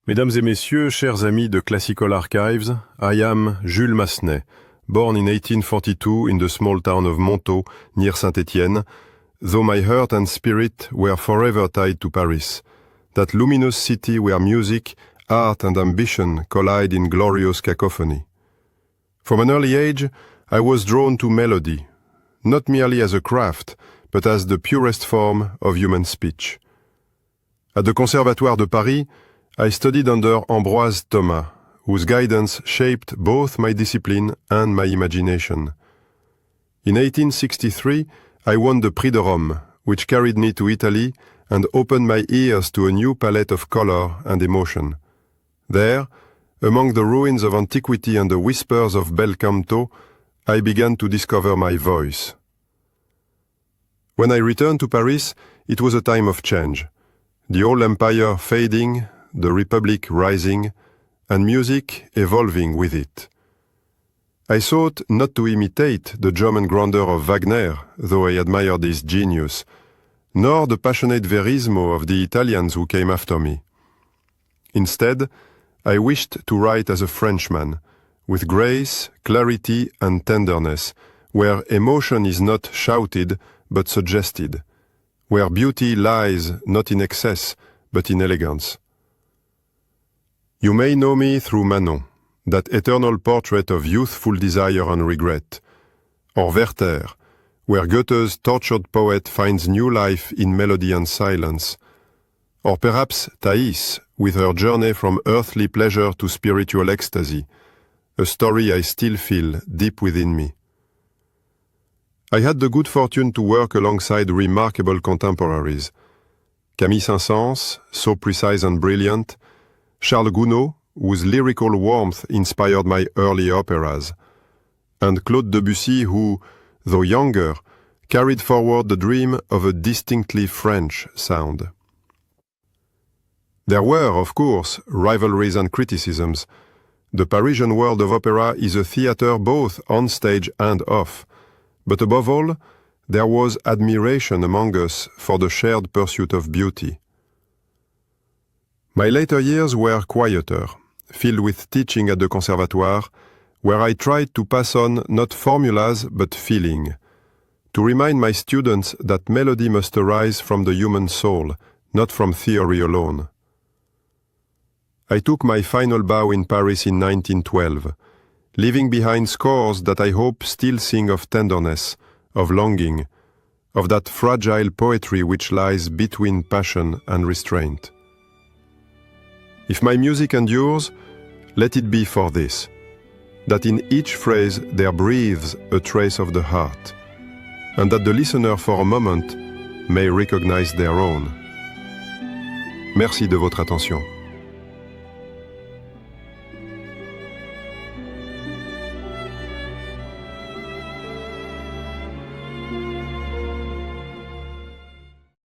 Mesdames et messieurs, chers amis de Classical Archives, I am Jules Massenet, born in 1842 in the small town of Montaut, near Saint-Étienne, though my heart and spirit were forever tied to Paris, that luminous city where music, art and ambition collide in glorious cacophony. From an early age, I was drawn to melody, not merely as a craft, but as the purest form of human speech. At the Conservatoire de Paris, I studied under Ambroise Thomas, whose guidance shaped both my discipline and my imagination. In 1863, I won the Prix de Rome, which carried me to Italy and opened my ears to a new palette of color and emotion. There, among the ruins of antiquity and the whispers of bel canto, I began to discover my voice. When I returned to Paris, it was a time of change. The old empire fading, the Republic rising, and music evolving with it. I sought not to imitate the German grandeur of Wagner, though I admired his genius, nor the passionate verismo of the Italians who came after me. Instead, I wished to write as a Frenchman, with grace, clarity, and tenderness, where emotion is not shouted but suggested, where beauty lies not in excess but in elegance. You may know me through Manon, that eternal portrait of youthful desire and regret, or Werther, where Goethe's tortured poet finds new life in melody and silence, or perhaps Thais, with her journey from earthly pleasure to spiritual ecstasy, a story I still feel deep within me. I had the good fortune to work alongside remarkable contemporaries. Camille Saint-Saëns, so precise and brilliant, Charles Gounod, whose lyrical warmth inspired my early operas, and Claude Debussy who, though younger, carried forward the dream of a distinctly French sound. There were, of course, rivalries and criticisms. The Parisian world of opera is a theater both on stage and off, but above all, there was admiration among us for the shared pursuit of beauty. My later years were quieter, filled with teaching at the Conservatoire, where I tried to pass on not formulas but feeling, to remind my students that melody must arise from the human soul, not from theory alone. I took my final bow in Paris in 1912, leaving behind scores that I hope still sing of tenderness, of longing, of that fragile poetry which lies between passion and restraint. If my music endures, let it be for this, that in each phrase there breathes a trace of the heart, and that the listener for a moment may recognize their own. Merci de votre attention.